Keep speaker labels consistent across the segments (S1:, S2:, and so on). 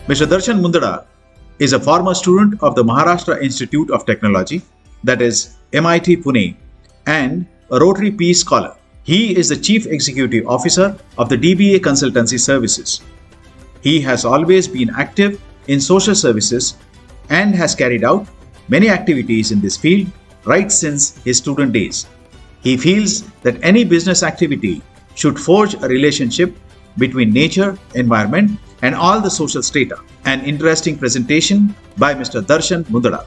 S1: Mr. Darshan Mundada is a former student of the Maharashtra Institute of Technology, that is MIT Pune, and a Rotary Peace Scholar. He is the Chief Executive Officer of the DBA Consultancy Services. He has always been active in social services and has carried out many activities in this field right since his student days. He feels that any business activity should forge a relationship between nature, environment, and all the social strata. An interesting presentation by Mr. Darshan Mundada.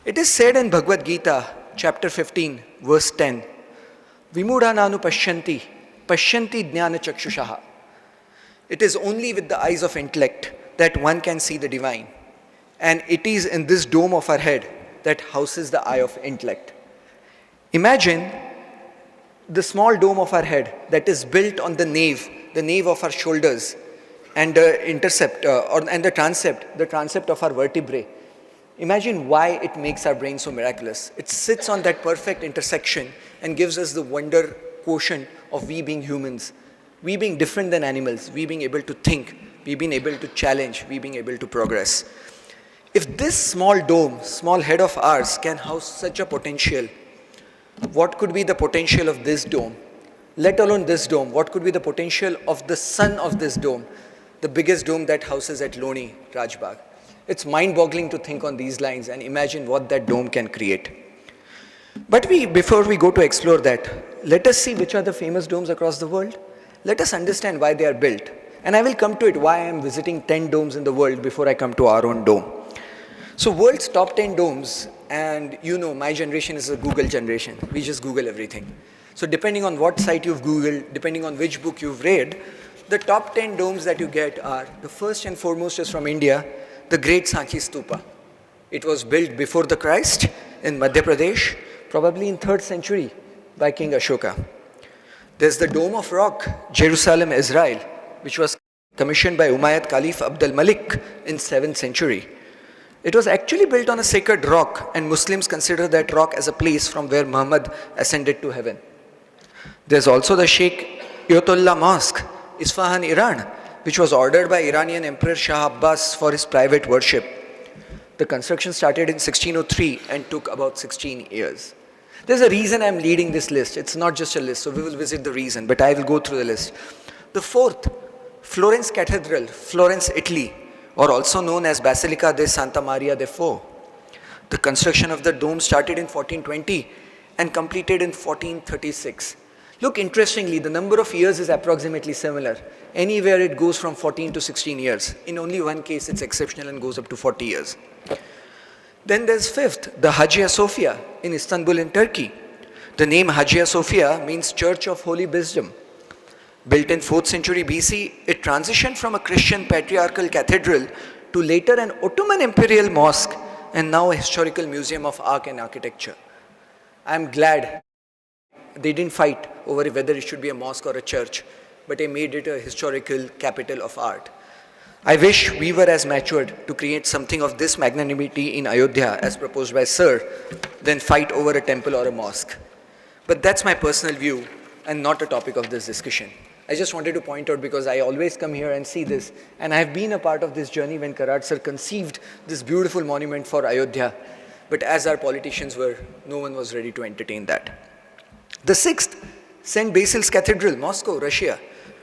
S2: It is said in Bhagavad Gita, chapter 15, verse 10, Vimudhananu pashyanti, pashyanti jnana chakshushaha. It is only with the eyes of intellect that one can see the divine. And it is in this dome of our head that houses the eye of intellect. Imagine the small dome of our head that is built on the nave of our shoulders, and the and the transept of our vertebrae. Imagine why it makes our brain so miraculous. It sits on that perfect intersection and gives us the wonder quotient of we being humans, we being different than animals, we being able to think, we being able to challenge, we being able to progress. If this small dome, small head of ours can house such a potential, what could be the potential of this dome? Let alone this dome, what could be the potential of the sun of this dome, the biggest dome that houses at Loni, Rajbagh? It's mind-boggling to think on these lines and imagine what that dome can create. But before we go to explore that, let us see which are the famous domes across the world. Let us understand why they are built. And I will come to it why I am visiting 10 domes in the world before I come to our own dome. So world's top 10 domes, and you know my generation is a Google generation. We just Google everything. So depending on what site you've Googled, depending on which book you've read, the top 10 domes that you get are, the first and foremost is from India, the Great Sanchi Stupa. It was built before the Christ in Madhya Pradesh, probably in 3rd century by King Ashoka. There's the Dome of Rock, Jerusalem, Israel, which was commissioned by Umayyad Caliph Abd al-Malik in 7th century. It was actually built on a sacred rock, and Muslims consider that rock as a place from where Muhammad ascended to heaven. There's also the Sheikh Ayatollah Mosque, Isfahan, Iran, which was ordered by Iranian Emperor Shah Abbas for his private worship. The construction started in 1603 and took about 16 years. There's a reason I'm leading this list. It's not just a list, so we will visit the reason, but I will go through the list. The fourth, Florence Cathedral, Florence, Italy, or also known as Basilica de Santa Maria de Fo. The construction of the dome started in 1420 and completed in 1436. Look, interestingly, the number of years is approximately similar. Anywhere it goes from 14 to 16 years. In only one case, it's exceptional and goes up to 40 years. Then there's fifth, the Hagia Sophia in Istanbul in Turkey. The name Hagia Sophia means Church of Holy Wisdom. Built in 4th century BC, it transitioned from a Christian patriarchal cathedral to later an Ottoman imperial mosque and now a historical museum of art and architecture. I'm glad they didn't fight over whether it should be a mosque or a church, but they made it a historical capital of art. I wish we were as matured to create something of this magnanimity in Ayodhya as proposed by Sir than fight over a temple or a mosque. But that's my personal view and not a topic of this discussion. I just wanted to point out because I always come here and see this, and I have been a part of this journey when Karat Sir conceived this beautiful monument for Ayodhya. But as our politicians were, no one was ready to entertain that. The sixth, St. Basil's Cathedral, Moscow, Russia.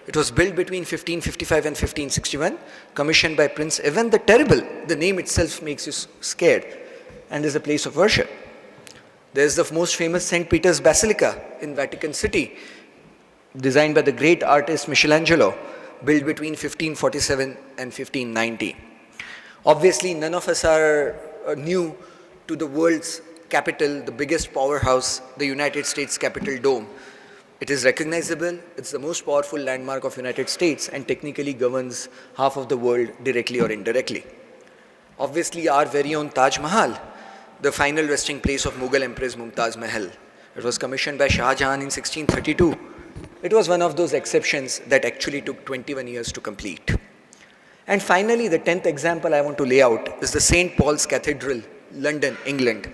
S2: It was built between 1555 and 1561, commissioned by Prince Ivan the Terrible. The name itself makes you scared and is a place of worship. There's the most famous St. Peter's Basilica in Vatican City, designed by the great artist Michelangelo, built between 1547 and 1590. Obviously, none of us are new to the world's capital, the biggest powerhouse, the United States Capitol Dome. It is recognizable, it's the most powerful landmark of United States and technically governs half of the world directly or indirectly. Obviously, our very own Taj Mahal, the final resting place of Mughal Empress Mumtaz Mahal. It was commissioned by Shah Jahan in 1632. It was one of those exceptions that actually took 21 years to complete. And finally, the 10th example I want to lay out is the St. Paul's Cathedral, London, England.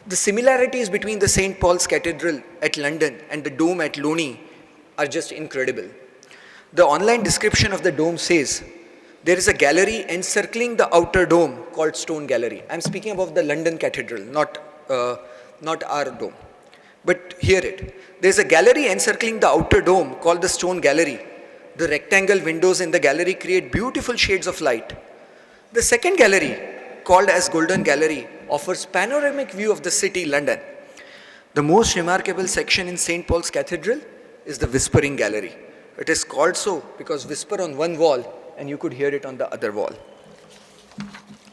S2: The similarities between the St. Paul's Cathedral at London and the dome at Loni are just incredible. The online description of the dome says, there is a gallery encircling the outer dome called Stone Gallery. I'm speaking about the London Cathedral, not our dome. But hear it. There's a gallery encircling the outer dome called the Stone Gallery. The rectangle windows in the gallery create beautiful shades of light. The second gallery, called as Golden Gallery, offers panoramic view of the city, London. The most remarkable section in St. Paul's Cathedral is the Whispering Gallery. It is called so because whisper on one wall and you could hear it on the other wall.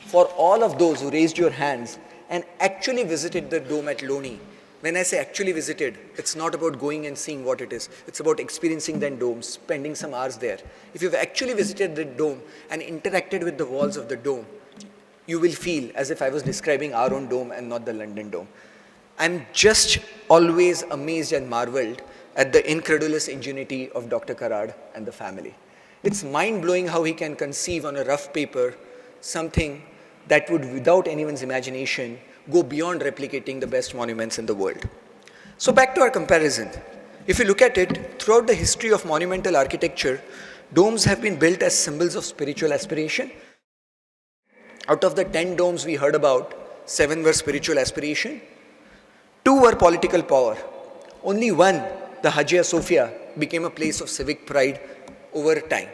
S2: For all of those who raised your hands and actually visited the dome at Loni, when I say actually visited, it's not about going and seeing what it is. It's about experiencing that dome, spending some hours there. If you've actually visited the dome and interacted with the walls of the dome, you will feel as if I was describing our own dome and not the London Dome. I'm just always amazed and marveled at the incredulous ingenuity of Dr. Karad and the family. It's mind-blowing how he can conceive on a rough paper something that would, without anyone's imagination, go beyond replicating the best monuments in the world. So back to our comparison. If you look at it, throughout the history of monumental architecture, domes have been built as symbols of spiritual aspiration. Out of the 10 domes we heard about, 7 were spiritual aspiration, 2 were political power. Only one, the Hagia Sophia, became a place of civic pride over time.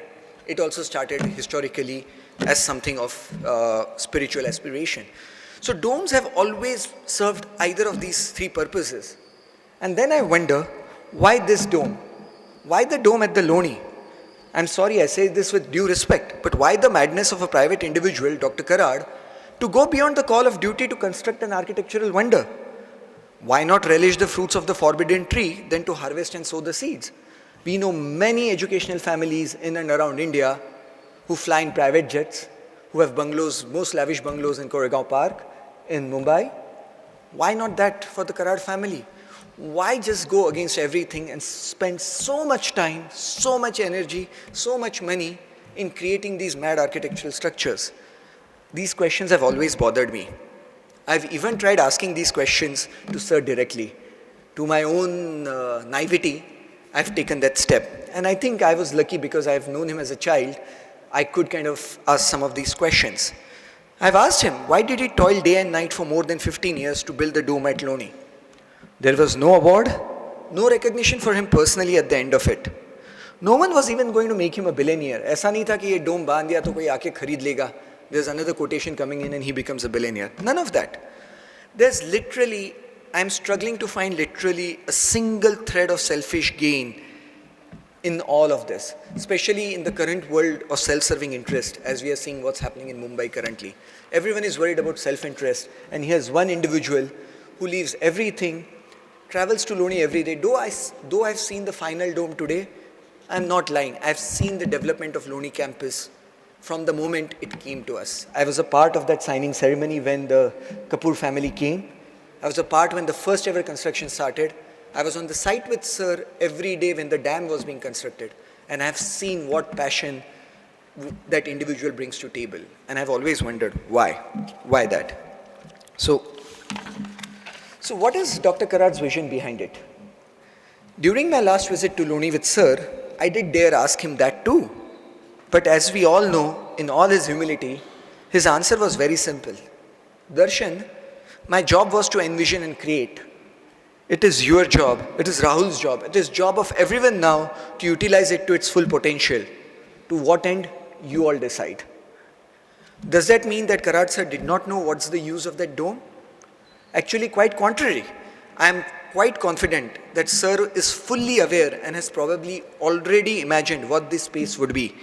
S2: It also started historically as something of spiritual aspiration. So domes have always served either of these 3 purposes. And then I wonder, why this dome? Why the dome at the Loni? I'm sorry, I say this with due respect, but why the madness of a private individual, Dr. Karad, to go beyond the call of duty to construct an architectural wonder? Why not relish the fruits of the forbidden tree than to harvest and sow the seeds? We know many educational families in and around India who fly in private jets, who have bungalows, most lavish bungalows in Koregaon Park, in Mumbai. Why not that for the Karad family? Why just go against everything and spend so much time, so much energy, so much money in creating these mad architectural structures? These questions have always bothered me. I've even tried asking these questions to Sir directly. To my own naivety, I've taken that step. And I think I was lucky because I've known him as a child. I could kind of ask some of these questions. I've asked him, why did he toil day and night for more than 15 years to build the dome at Loni? There was no award, no recognition for him personally at the end of it. No one was even going to make him a billionaire. ऐसा नहीं था कि ये dome बांध दिया तो कोई आके खरीद लेगा. There's another quotation coming in and he becomes a billionaire. None of that. There's literally, I'm struggling to find literally a single thread of selfish gain in all of this, especially in the current world of self-serving interest, as we are seeing what's happening in Mumbai currently. Everyone is worried about self-interest, and here's one individual who leaves everything, travels to Loni every day. Though I've seen the final dome today, I'm not lying. I've seen the development of Loni campus from the moment it came to us. I was a part of that signing ceremony when the Kapoor family came. I was a part when the first ever construction started. I was on the site with Sir every day when the dam was being constructed. And I've seen what passion that individual brings to table. And I've always wondered why. Why that? So what is Dr. Karad's vision behind it? During my last visit to Loni with Sir, I did dare ask him that too. But as we all know, in all his humility, his answer was very simple. Darshan, my job was to envision and create. It is your job, it is Rahul's job, it is job of everyone now to utilize it to its full potential. To what end, you all decide. Does that mean that Karad sir did not know what's the use of that dome? Actually, quite contrary. I am quite confident that Sir is fully aware and has probably already imagined what this space would be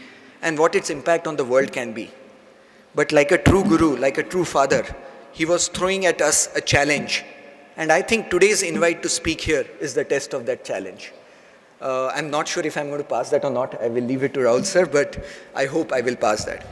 S2: and what its impact on the world can be. But like a true guru, like a true father, he was throwing at us a challenge. And I think today's invite to speak here is the test of that challenge. I'm not sure if I'm going to pass that or not. I will leave it to Rahul sir, but I hope I will pass that.